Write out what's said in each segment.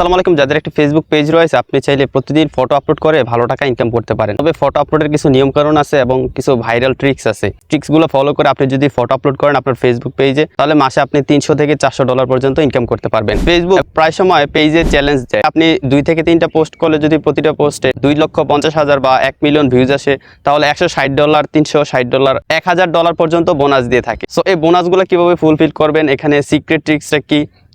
আসসালামু আলাইকুম। যাদের একটা ফেসবুক পেজ রয়েছে, আপনি চাইলে প্রতিদিন ফটো আপলোড করে ভালো টাকা ইনকাম করতে পারেন। তবে ফটো আপলোডের কিছু নিয়মকানুন আছে এবং কিছু ভাইরাল ট্রিক্স আছে। ট্রিক্সগুলো ফলো করে আপনি যদি ফটো আপলোড করেন আপনার ফেসবুক পেজে, তাহলে মাসে আপনি $300 থেকে $400 পর্যন্ত ইনকাম করতে পারবেন। ফেসবুক প্রায় সময় পেজে চ্যালেঞ্জ দেয়। আপনি 2 থেকে 3টা পোস্ট করলে যদি প্রতিটা পোস্টে 2,50,000 বা 1 মিলিয়ন ভিউজ আসে, তাহলে $160, $360, $1,000 পর্যন্ত বোনাস দিয়ে থাকে। সো এই বোনাসগুলো কিভাবে ফুলফিল করবেন, এখানে সিক্রেট ট্রিক্সটা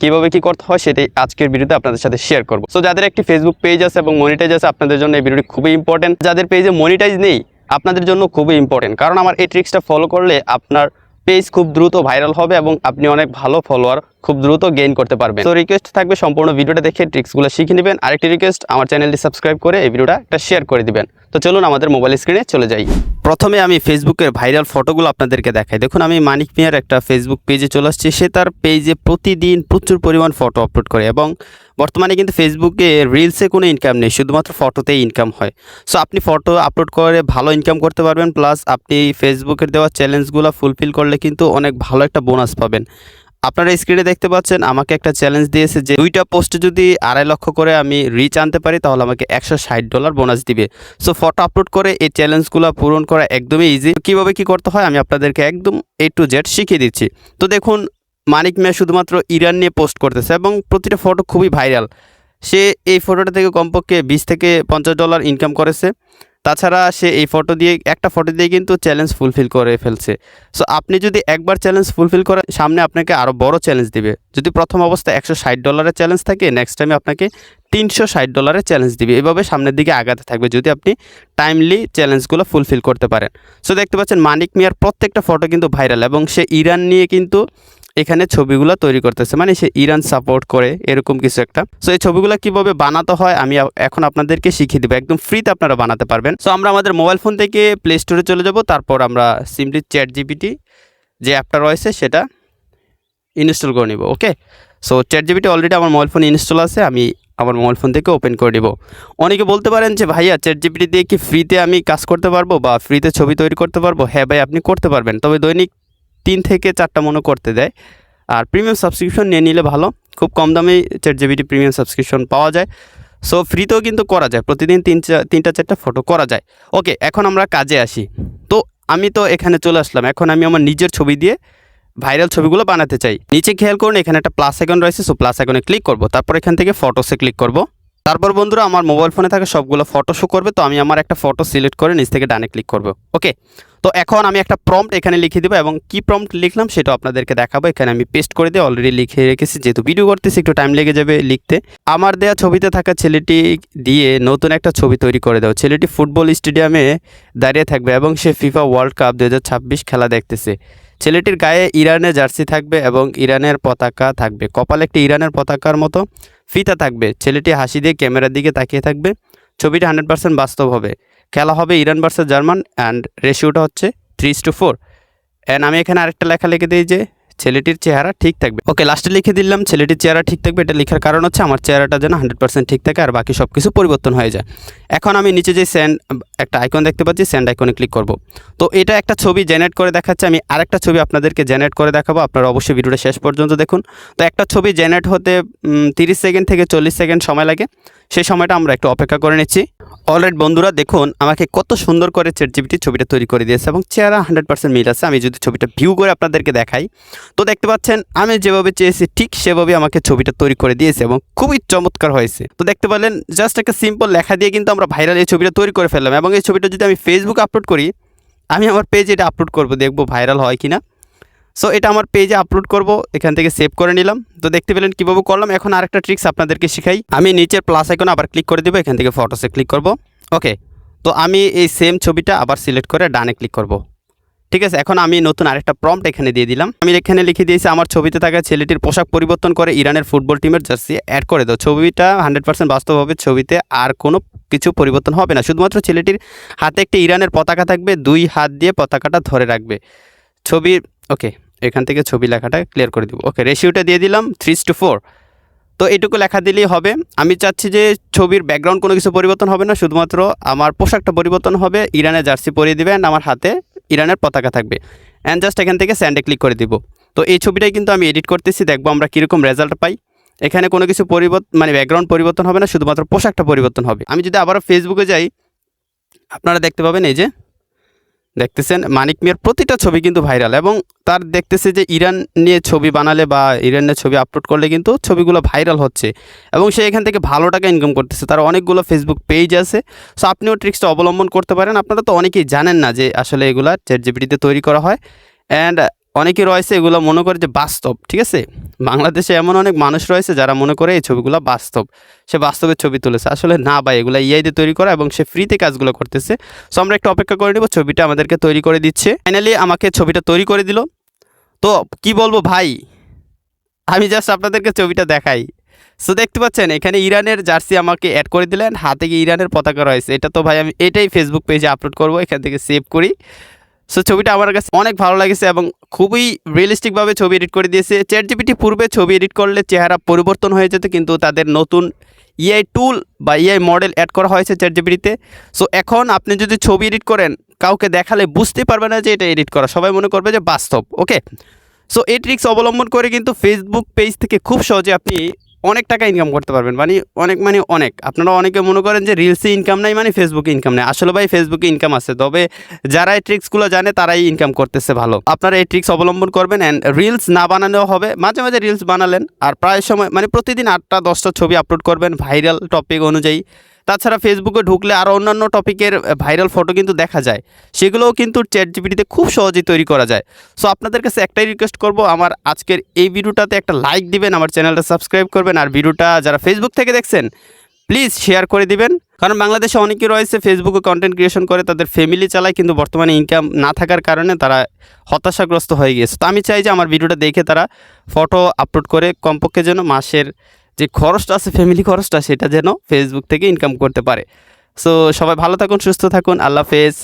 কিভাবে কি করতে হয়, সেটাই আজকের ভিডিওতে আপনাদের সাথে শেয়ার করব। সো যাদের একটি ফেসবুক পেজ আছে এবং মনিটাইজ আছে, আপনাদের জন্য এই ভিডিওটি খুবই ইম্পর্টেন্ট। যাদের পেজে মনিটাইজ নেই, আপনাদের জন্য খুবই ইম্পর্টেন্ট, কারণ আমার এই ট্রিক্সটা ফলো করলে আপনার পেজ খুব দ্রুত ভাইরাল হবে এবং আপনি অনেক ভালো ফলোয়ার খুব দ্রুত গেইন করতে পারবেন। তো রিকোয়েস্ট থাকবে সম্পূর্ণ ভিডিওটা দেখে ট্রিক্সগুলো শিখে নেবেন। আরেকটি রিকোয়েস্ট, আমার চ্যানেলটি সাবস্ক্রাইব করে এই ভিডিওটা একটা শেয়ার করে দিবেন। তো চলুন আমাদের মোবাইল স্ক্রিনে চলে যাই। প্রথমে আমি ফেসবুকের ভাইরাল ফটোগুলো আপনাদেরকে দেখাই। দেখুন, আমি মানিক মিয়ার একটা ফেসবুক পেজে চলে আসছি। সে তার পেজে প্রতিদিন প্রচুর পরিমাণ ফটো আপলোড করে এবং বর্তমানে কিন্তু ফেসবুকে রিলসে কোনো ইনকাম নেই, শুধুমাত্র ফটোতেই ইনকাম হয়। সো আপনি ফটো আপলোড করে ভালো ইনকাম করতে পারবেন, প্লাস আপনি ফেসবুকের দেওয়া চ্যালেঞ্জগুলো ফুলফিল করলে কিন্তু অনেক ভালো একটা বোনাস পাবেন। আপনারা স্ক্রিনে দেখতে পাচ্ছেন, আমাকে একটা চ্যালেঞ্জ দিয়েছে যে 2টা পোস্টে যদি 2.5 লক্ষ করে আমি রিচ আনতে পারি, তাহলে আমাকে $160 বোনাস দিবে। সো ফটো আপলোড করে এই চ্যালেঞ্জগুলো পূরণ করা একদমই ইজি। কীভাবে কী করতে হয় আমি আপনাদেরকে একদম A to Z শিখিয়ে দিচ্ছি। তো দেখুন, মানিক মিয়া শুধুমাত্র ইরান নিয়ে পোস্ট করতেছে এবং প্রতিটা ফটো খুবই ভাইরাল। সে এই ফটোটা থেকে কমপক্ষে $20 থেকে $50 ইনকাম করেছে। তাছাড়া সে এই একটা ফটো দিয়ে কিন্তু চ্যালেঞ্জ ফুলফিল করে ফেলছে। সো আপনি যদি একবার চ্যালেঞ্জ ফুলফিল করেন, সামনে আপনাকে আরও বড় চ্যালেঞ্জ দিবে। যদি প্রথম অবস্থায় $160 চ্যালেঞ্জ থাকে, নেক্সট টাইমে আপনাকে $360 চ্যালেঞ্জ দিবে। এভাবে সামনের দিকে আগাতে থাকবে যদি আপনি টাইমলি চ্যালেঞ্জগুলো ফুলফিল করতে পারেন। সো দেখতে পাচ্ছেন, মানিক মিয়ার প্রত্যেকটা ফটো কিন্তু ভাইরাল এবং সে ইরান নিয়ে কিন্তু এখানে ছবিগুলো তৈরি করতেছে, মানে সে ইরান সাপোর্ট করে এরকম কিছু একটা। সো এই ছবিগুলো কিভাবে বানাতে হয় আমি এখন আপনাদেরকে শিখিয়ে দেবো, একদম ফ্রিতে আপনারা বানাতে পারবেন। সো আমরা আমাদের মোবাইল ফোন থেকে প্লে স্টোরে চলে যাব, তারপর আমরা সিম্পলি ChatGPT যে অ্যাপটা রয়েছে সেটা ইনস্টল করে নিব। ওকে, সো ChatGPT অলরেডি আমার মোবাইল ফোনে ইনস্টল আছে, আমি আমার মোবাইল ফোন থেকে ওপেন করে দিব। অনেকে বলতে পারেন যে ভাইয়া, ChatGPT দিয়ে কি ফ্রিতে আমি কাজ করতে পারবো বা ফ্রিতে ছবি তৈরি করতে পারবো? হ্যাঁ ভাই, আপনি করতে পারবেন, তবে দৈনিক 3 থেকে 4টা মনে করতে দেয়। আর প্রিমিয়াম সাবস্ক্রিপশন নিয়ে নিলে ভালো, খুব কম দামে ChatGPT প্রিমিয়াম সাবস্ক্রিপশন পাওয়া যায়। সো ফ্রিতেও কিন্তু করা যায়, প্রতিদিন 3টা 4টা ফটো করা যায়। ওকে, এখন আমরা কাজে আসি। তো আমি তো এখানে চলে আসলাম, এখন আমি আমার নিজের ছবি দিয়ে ভাইরাল ছবিগুলো বানাতে চাই। নিচে খেয়াল করুন, এখানে একটা প্লাস আইকন রয়েছে। সো প্লাস আইকনে ক্লিক করব, তারপর এখান থেকে ফটোসে ক্লিক করব। তারপর বন্ধুরা, আমার মোবাইল ফোনে থাকা সবগুলো ফটো শো করবে। তো আমি আমার একটা ফটো সিলেক্ট করে নিচ থেকে ডানে ক্লিক করব। ওকে, তো এখন আমি একটা প্রম্পট এখানে লিখে দেবো এবং কি প্রম্পট লিখলাম সেটা আপনাদেরকে দেখাবো। এখানে আমি পেস্ট করে দিয়ে অলরেডি লিখে রেখেছি, যেহেতু ভিডিও করতেছি একটু টাইম লেগে যাবে লিখতে। আমার দেয়া ছবিতে থাকা ছেলেটি দিয়ে নতুন একটা ছবি তৈরি করে দাও। ছেলেটি ফুটবল স্টেডিয়ামে দাঁড়িয়ে থাকবে এবং সে FIFA ওয়ার্ল্ড কাপ 2026 খেলা দেখতেছে। ছেলেটির গায়ে ইরানের জার্সি থাকবে এবং ইরানের পতাকা থাকবে, কপালে একটি ইরানের পতাকার মতো ফিতা থাকবে। ছেলেটি হাসি দিয়ে ক্যামেরার দিকে তাকিয়ে থাকবে। ছবিটা 100% বাস্তব হবে। খেলা হবে ইরান ভার্সেস জার্মান অ্যান্ড রেশিওটা হচ্ছে 3:4। অ্যান্ড আমি এখানে আরেকটা লেখা লিখে দিই যে ছেলেটির চেহারা ঠিক থাকবে। ওকে, লাস্টে লিখে দিলাম ছেলেটির চেহারা ঠিক থাকবে। এটা লেখার কারণ হচ্ছে আমার চেহারাটা যেন 100% ঠিক থাকে আর বাকি সব কিছু পরিবর্তন হয়ে যায়। এখন আমি নিচে যে একটা আইকন দেখতে পাচ্ছি, সেন্ড আইকনে ক্লিক করব। তো এটা একটা ছবি জেনারেট করে দেখাচ্ছে। আমি আরেকটা ছবি আপনাদেরকে জেনারেট করে দেখাবো, আপনারা অবশ্যই ভিডিওটা শেষ পর্যন্ত দেখুন। তো একটা ছবি জেনারেট হতে 30 সেকেন্ড থেকে 40 সেকেন্ড সময় লাগে। সেই সময়টা আমরা একটু অপেক্ষা করে নিচ্ছি। অলরাইট বন্ধুরা, দেখুন আমাকে কত সুন্দর করে ChatGPT ছবিটা তৈরি করে দিয়েছে এবং চেহারা 100% মিল আছে। আমি যদি ছবিটা ভিউ করে আপনাদেরকে দেখাই, তো দেখতে পাচ্ছেন আমি যেভাবে চেয়েছি ঠিক সেভাবে আমাকে ছবিটা তৈরি করে দিয়েছে এবং খুবই চমৎকার হয়েছে। তো দেখতে পেলেন, জাস্ট একটা সিম্পল লেখা দিয়ে কিন্তু আমরা ভাইরাল এই ছবিটা তৈরি করে ফেললাম। এবং এই ছবিটা যদি আমি ফেসবুকে আপলোড করি, আমি আমার পেজে এটা আপলোড করব, দেখব ভাইরাল হয় কিনা। সো এটা আমার পেজে আপলোড করব, এখান থেকে সেভ করে নিলাম। তো দেখতে পেলেন কীভাবে করলাম। এখন আরেকটা ট্রিক্স আপনাদেরকে শিখাই। আমি নিচের প্লাস আইকনে আবার ক্লিক করে দেবো, এখান থেকে ফটোসে ক্লিক করব। ওকে, তো আমি এই সেম ছবিটা আবার সিলেক্ট করে ডানে ক্লিক করব। ঠিক আছে, এখন আমি নতুন আরেকটা প্রম্পট এখানে দিয়ে দিলাম। আমি এখানে লিখে দিয়েছি, আমার ছবিতে থাকা ছেলেটির পোশাক পরিবর্তন করে ইরানের ফুটবল টিমের জার্সি অ্যাড করে দাও। ছবিটা 100% বাস্তব হবে, ছবিতে আর কোনো কিছু পরিবর্তন হবে না, শুধুমাত্র ছেলেটির হাতে একটি ইরানের পতাকা থাকবে, 2 হাত দিয়ে পতাকাটা ধরে রাখবে। ছবির ওকে, এখান থেকে ছবি লেখাটা ক্লিয়ার করে দিব। ওকে, রেশিওটা দিয়ে দিলাম 3:4। তো এটুকু লেখা দিলেই হবে। আমি চাচ্ছি যে ছবির ব্যাকগ্রাউন্ড কোনো কিছু পরিবর্তন হবে না, শুধুমাত্র আমার পোশাকটা পরিবর্তন হবে, ইরানের জার্সি পরিয়ে দিবে অ্যান্ড আমার হাতে ইরানের পতাকা থাকবে। অ্যান্ড জাস্ট এখান থেকে সেন্ডে ক্লিক করে দিব। তো এই ছবিটাই কিন্তু আমি এডিট করতেছি, দেখবো আমরা কীরকম রেজাল্ট পাই। এখানে কোনো কিছু পরিবর্তন মানে ব্যাকগ্রাউন্ড পরিবর্তন হবে না, শুধুমাত্র পোশাকটা পরিবর্তন হবে। আমি যদি আবারও ফেসবুকে যাই, আপনারা দেখতে পাবেন এই যে দেখতেছেন মানিক মিয়ার প্রতিটা ছবি কিন্তু ভাইরাল, এবং তার দেখতেছে যে ইরান নিয়ে ছবি বানালে বা ইরানের ছবি আপলোড করলে কিন্তু ছবিগুলো ভাইরাল হচ্ছে, এবং সে এখান থেকে ভালো টাকা ইনকাম করতেছে। তার অনেকগুলো ফেসবুক পেজ আছে। সো আপনিও ট্রিক্সটা অবলম্বন করতে পারেন। আপনারা তো অনেকেই জানেন না যে আসলে এগুলা চ্যাটজিপিটিতে তৈরি করা হয়, অ্যান্ড অনেকে রয়েছে এগুলো মনে করে যে বাস্তব। ঠিক আছে, বাংলাদেশে এমন অনেক মানুষ রয়েছে যারা মনে করে এই ছবিগুলো বাস্তব, সে বাস্তবের ছবি তুলেছে। আসলে না ভাই, এগুলো এআই দিয়ে তৈরি করা, এবং সে ফ্রিতে কাজগুলো করতেছে। সো আমরা একটু অপেক্ষা করে নেব, ছবিটা আমাদেরকে তৈরি করে দিচ্ছে। ফাইনালি আমাকে ছবিটা তৈরি করে দিল। তো কি বলবো ভাই, আমি জাস্ট আপনাদেরকে ছবিটা দেখাই। সো দেখতে পাচ্ছেন এখানে ইরানের জার্সি আমাকে অ্যাড করে দিলেন, হাতে গিয়ে ইরানের পতাকা রয়েছে। এটা তো ভাই আমি এটাই ফেসবুক পেজে আপলোড করব, এখান থেকে সেভ করি। সো ছবিটা আমার কাছে অনেক ভালো লাগেছে, এবং খুবই রিয়েলিস্টিকভাবে ছবি এডিট করে দিয়েছে। চ্যাটজিপিটি পূর্বে ছবি এডিট করলে চেহারা পরিবর্তন হয়ে যেত, কিন্তু তাদের নতুন ইআই টুল বা ইআই মডেল অ্যাড করা হয়েছে চ্যাটজিপিটিতে। সো এখন আপনি যদি ছবি এডিট করেন, কাউকে দেখালে বুঝতে পারবে না যে এটা এডিট করা, সবাই মনে করবে যে বাস্তব। ওকে, সো এই ট্রিক্স অবলম্বন করে কিন্তু ফেসবুক পেজ থেকে খুব সহজে আপনি অনেক টাকা ইনকাম করতে পারবেন। মানে অনেক। আপনারা অনেকে মনে করেন যে রিলসে ইনকাম নাই মানে ফেসবুকে ইনকাম নেই। আসলে ভাই ফেসবুকে ইনকাম আছে, তবে যারা এই ট্রিক্সগুলো জানে তারাই ইনকাম করতেছে ভালো। আপনারা এই ট্রিক্স অবলম্বন করবেন, অ্যান্ড রিলস না বানালেও হবে, মাঝে মাঝে রিলস বানালেন, আর প্রায় সময় মানে প্রতিদিন 8টা 10টা ছবি আপলোড করবেন ভাইরাল টপিক অনুযায়ী। তাছাড়া ফেসবুকে ঢুকলে আরও অন্যান্য টপিকের ভাইরাল ফটো কিন্তু দেখা যায়, সেগুলোও কিন্তু চ্যাটজিপিটিতে খুব সহজেই তৈরি করা যায়। সো আপনাদের কাছে একটাই রিকোয়েস্ট করব, আমার আজকের এই ভিডিওটাতে একটা লাইক দিবেন, আমার চ্যানেলটা সাবস্ক্রাইব করবেন, আর ভিডিওটা যারা ফেসবুক থেকে দেখছেন প্লিজ শেয়ার করে দিবেন। কারণ বাংলাদেশে অনেকেই রয়েছে ফেসবুকে কন্টেন্ট ক্রিয়েশন করে, তাদের ফ্যামিলি চালায়, কিন্তু বর্তমানে ইনকাম না থাকার কারণে তারা হতাশাগ্রস্ত হয়ে গিয়েছে। তো আমি চাই যে আমার ভিডিওটা দেখে তারা ফটো আপলোড করে কমপক্ষে যেন মাসের যে খরচটা আছে, ফ্যামিলি খরচটা, সেটা যেন ফেসবুক থেকে ইনকাম করতে পারে। সো সবাই ভালো থাকুন, সুস্থ থাকুন, আল্লাহ হাফেজ।